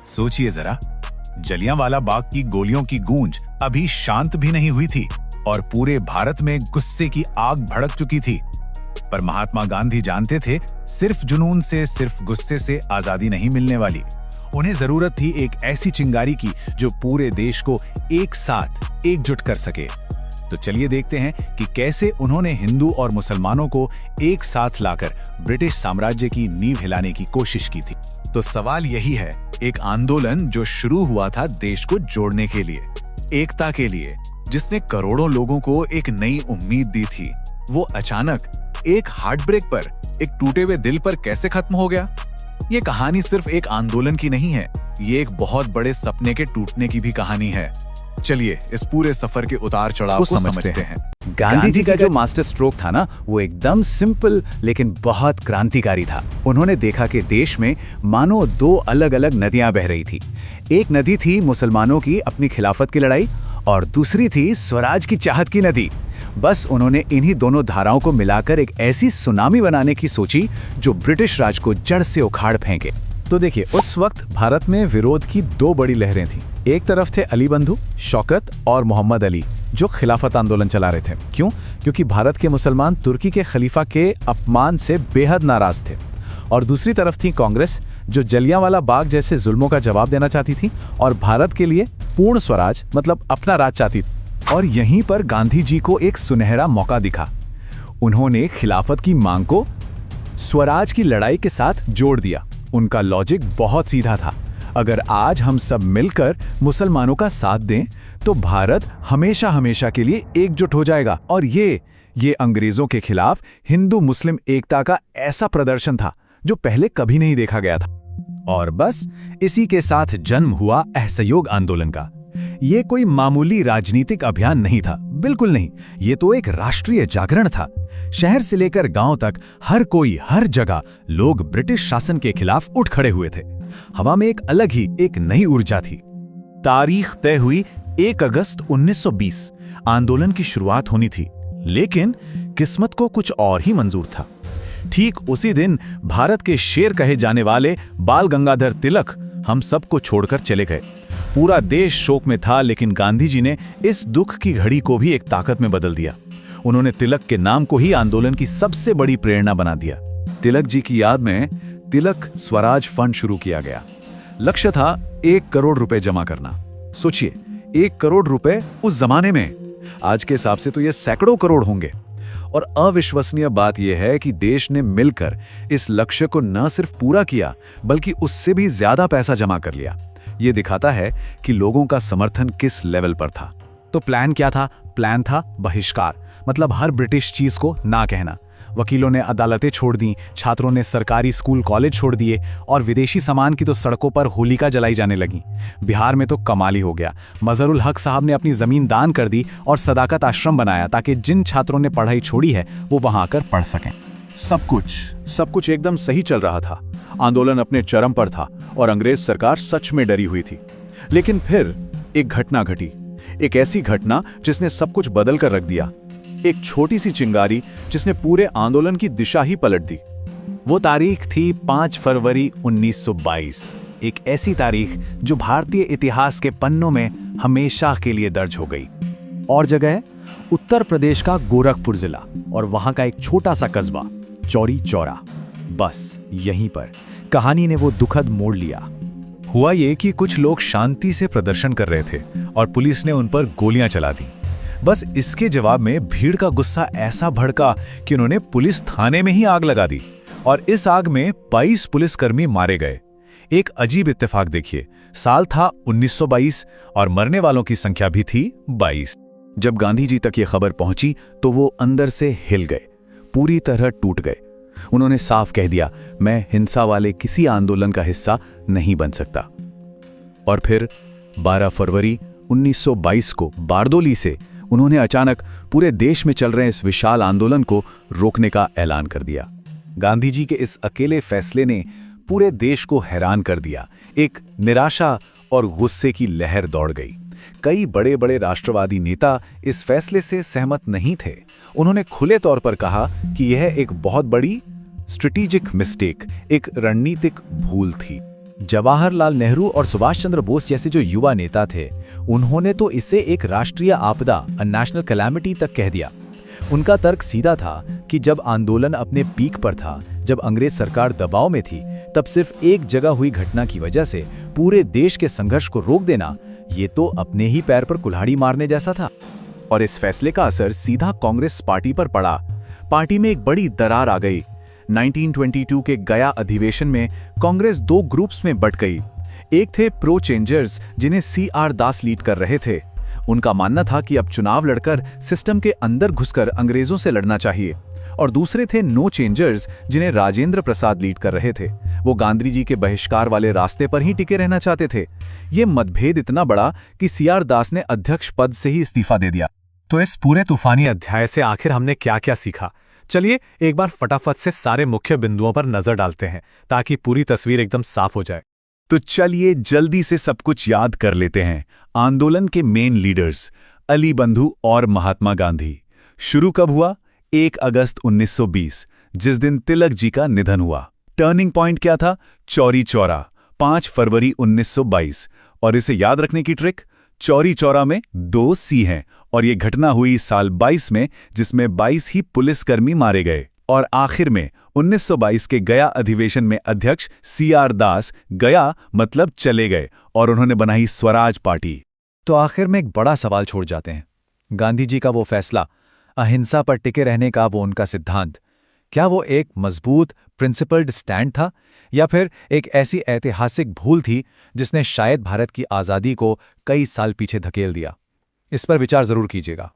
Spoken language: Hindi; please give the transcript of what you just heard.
सोचिए जरा, जलियांवाला बाग की गोलियों की गूंज अभी शांत भी नहीं हुई थी और पूरे भारत में गुस्से की आग भड़क चुकी थी। पर महात्मा गांधी जानते थे, सिर्फ जुनून से, सिर्फ गुस्से से आजादी नहीं मिलने वाली। उन्हें जरूरत थी एक ऐसी चिंगारी की जो पूरे देश को एक साथ एकजुट कर सके। तो चलिए देखते हैं कि कैसे उन्होंने हिंदू और मुसलमानों को एक साथ लाकर ब्रिटिश साम्राज्य की नींव हिलाने की कोशिश की थी। तो सवाल यही है, एक आंदोलन जो शुरू हुआ था देश को जोड़ने के लिए, एकता के लिए, जिसने करोड़ों लोगों को एक नई उम्मीद दी थी, वो अचानक एक हार्ट ब्रेक पर, एक टूटे हुए दिल पर कैसे खत्म हो गया? ये कहानी सिर्फ एक आंदोलन की नहीं है, ये एक बहुत बड़े सपने के टूटने की भी कहानी है। चलिए इस पूरे सफर के उतार चढ़ाव को समझते हैं। गांधी जी का जो मास्टर स्ट्रोक था ना, वो एकदम सिंपल लेकिन बहुत क्रांतिकारी था। उन्होंने देखा कि देश में मानो दो अलग अलग नदियां बह रही थी। एक नदी थी मुसलमानों की अपनी खिलाफत की लड़ाई और दूसरी थी स्वराज की चाहत की नदी। बस उन्होंने इन्हीं दोनों धाराओं को मिलाकर एक ऐसी सुनामी बनाने की सोची जो ब्रिटिश राज को जड़ से उखाड़ फेंके। तो देखिए, उस वक्त भारत में विरोध की दो बड़ी लहरें थीं। एक तरफ थे अली बंधु, शौकत और मोहम्मद अली, जो खिलाफत आंदोलन चला रहे थे। क्यों? क्योंकि भारत के मुसलमान तुर्की के खलीफा के अपमान से बेहद नाराज थे। और दूसरी तरफ थी कांग्रेस, जो जलियांवाला बाग जैसे जुल्मों का जवाब देना चाहती थी और भारत के लिए पूर्ण स्वराज मतलब अपना राज चाहती थी। और यहीं पर गांधी जी को एक सुनहरा मौका दिखा। उन्होंने खिलाफत की मांग को स्वराज की लड़ाई के साथ जोड़ दिया। उनका लॉजिक बहुत सीधा था, अगर आज हम सब मिलकर मुसलमानों का साथ दें तो भारत हमेशा हमेशा के लिए एकजुट हो जाएगा। और ये अंग्रेजों के खिलाफ हिंदू मुस्लिम एकता का ऐसा प्रदर्शन था जो पहले कभी नहीं देखा गया था। और बस इसी के साथ जन्म हुआ असहयोग आंदोलन का। ये कोई मामूली राजनीतिक अभियान नहीं था, बिल्कुल नहीं। ये तो एक राष्ट्रीय जागरण था। शहर से लेकर गांव तक हर कोई, हर जगह लोग ब्रिटिश शासन के खिलाफ उठ खड़े हुए थे। हवा में एक अलग ही, एक नई ऊर्जा थी। तारीख तय हुई 1 अगस्त 1920। आंदोलन की शुरुआत होनी थी, लेकिन किस्मत को कुछ और ही मंजूर था। ठीक उसी दिन भारत के शेर कहे जाने वाले बाल गंगाधर तिलक हम सबको छोड़कर चले गए। पूरा देश शोक में था, लेकिन गांधी जी ने इस दुख की घड़ी को भी एक ताकत में बदल दिया। उन्होंने तिलक के नाम को ही आंदोलन की सबसे बड़ी प्रेरणा बना दिया। तिलक जी की याद में तिलक स्वराज फंड शुरू किया गया। लक्ष्य था 1 करोड़ रुपए जमा करना। सोचिए, 1 करोड़ रुपए उस जमाने में, आज के हिसाब से तो ये सैकड़ों करोड़ होंगे। और अविश्वसनीय बात यह है कि देश ने मिलकर इस लक्ष्य को न सिर्फ पूरा किया, बल्कि उससे भी ज्यादा पैसा जमा कर लिया। ये दिखाता है कि लोगों का समर्थन किस लेवल पर था। तो प्लान क्या था? प्लान था बहिष्कार, मतलब हर ब्रिटिश चीज को ना कहना। वकीलों ने अदालतें छोड़ दी, छात्रों ने सरकारी स्कूल कॉलेज छोड़ दिए और विदेशी सामान की तो सड़कों पर होलिका जलाई जाने लगी। बिहार में तो कमाल ही हो गया। मजहरुल हक साहब ने अपनी जमीन दान कर दी और सदाकत आश्रम बनाया ताकि जिन छात्रों ने पढ़ाई छोड़ी है वो वहां आकर पढ़ सकें। सब कुछ एकदम सही चल रहा था। आंदोलन अपने चरम पर था और अंग्रेज सरकार सच में डरी हुई थी। लेकिन फिर एक घटना घटी, एक ऐसी घटना जिसने सब कुछ बदल कर रख दिया। एक छोटी सी चिंगारी जिसने पूरे आंदोलन की दिशा ही पलट दी। वो तारीख थी 5 फरवरी 1922। एक ऐसी तारीख जो भारतीय इतिहास के पन्नों में हमेशा के लिए दर्ज हो गई। और जगह है उत्तर प्रदेश का गोरखपुर जिला और वहां का एक छोटा सा कस्बा चौरी चौरा। बस यहीं पर कहानी ने वो दुखद मोड़ लिया। हुआ ये कि कुछ लोग शांति से प्रदर्शन कर रहे थे और पुलिस ने उन पर गोलियां चला दी। बस इसके जवाब में भीड़ का गुस्सा ऐसा भड़का कि उन्होंने पुलिस थाने में ही आग लगा दी और इस आग में 22 पुलिसकर्मी मारे गए। एक अजीब इत्तेफाक देखिए, साल था 1922 और मरने वालों की संख्या भी थी 22। जब गांधी जी तक ये खबर पहुंची तो वो अंदर से हिल गए, पूरी तरह टूट गए। उन्होंने साफ कह दिया, मैं हिंसा वाले किसी आंदोलन का हिस्सा नहीं बन सकता। और फिर 12 फरवरी 1922 को बारदोली से उन्होंने अचानक पूरे देश में चल रहे इस विशाल आंदोलन को रोकने का ऐलान कर दिया। गांधी जी के इस अकेले फैसले ने पूरे देश को हैरान कर दिया। एक निराशा और गुस्से की लहर दौड़ गई। कई बड़े बड़े राष्ट्रवादी नेता इस फैसले से सहमत नहीं थे। उन्होंने खुले तौर पर कहा कि यह एक बहुत बड़ी स्ट्रेटेजिक मिस्टेक, एक रणनीतिक भूल थी। जवाहरलाल नेहरू और सुभाष चंद्र बोस जैसे जो युवा नेता थे, उन्होंने तो इसे एक राष्ट्रीय आपदा, अ नेशनल कैलामिटी तक कह दिया। उनका तर्क सीधा था कि जब आंदोलन अपने पीक पर था, जब अंग्रेज सरकार दबाव में थी, तब सिर्फ एक जगह हुई घटना की वजह से पूरे देश के संघर्ष को रोक देना, ये तो अपने ही पैर पर कुल्हाड़ी मारने जैसा था। और इस फैसले का असर सीधा कांग्रेस पार्टी पर पड़ा। पार्टी में एक बड़ी दरार आ गई। 1922 के गया अधिवेशन में कांग्रेस दो ग्रुप्स में बंट गई। एक थे प्रो चेंजर्स, जिन्हें CR दास लीड कर रहे थे। उनका मानना था कि अब चुनाव लड़कर सिस्टम के अंदर घुसकर अंग्रेजों से लड़ना चाहिए। और दूसरे थे नो चेंजर्स, जिन्हें राजेंद्र प्रसाद लीड कर रहे थे। वो गांधी जी के बहिष्कार वाले रास्ते पर ही टिके रहना चाहते थे। ये मतभेद इतना बड़ा कि CR दास ने अध्यक्ष पद से ही इस्तीफा दे दिया। तो इस पूरे तूफानी अध्याय से आखिर हमने क्या क्या सीखा? चलिए एक बार फटाफट से सारे मुख्य बिंदुओं पर नजर डालते हैं, ताकि पूरी तस्वीर एकदम साफ हो जाए। तो चलिए जल्दी से सब कुछ याद कर लेते हैं। आंदोलन के मेन लीडर्स अली बंधु और महात्मा गांधी। शुरू कब हुआ? 1 अगस्त 1920, जिस दिन तिलक जी का निधन हुआ। टर्निंग पॉइंट क्या था? चौरी चौरा, 5 फरवरी 1922। और इसे याद रखने की ट्रिक, चौरी चौरा में 2 C हैं और ये घटना हुई साल 22 में, जिसमें 22 ही पुलिसकर्मी मारे गए। और आखिर में 1922 के गया अधिवेशन में अध्यक्ष CR दास, गया मतलब चले गए, और उन्होंने बनाई स्वराज पार्टी। तो आखिर में एक बड़ा सवाल छोड़ जाते हैं। गांधी जी का वो फैसला, अहिंसा पर टिके रहने का वो उनका सिद्धांत, क्या वो एक मजबूत प्रिंसिपल्ड स्टैंड था, या फिर एक ऐसी ऐतिहासिक भूल थी जिसने शायद भारत की आज़ादी को कई साल पीछे धकेल दिया? इस पर विचार जरूर कीजिएगा।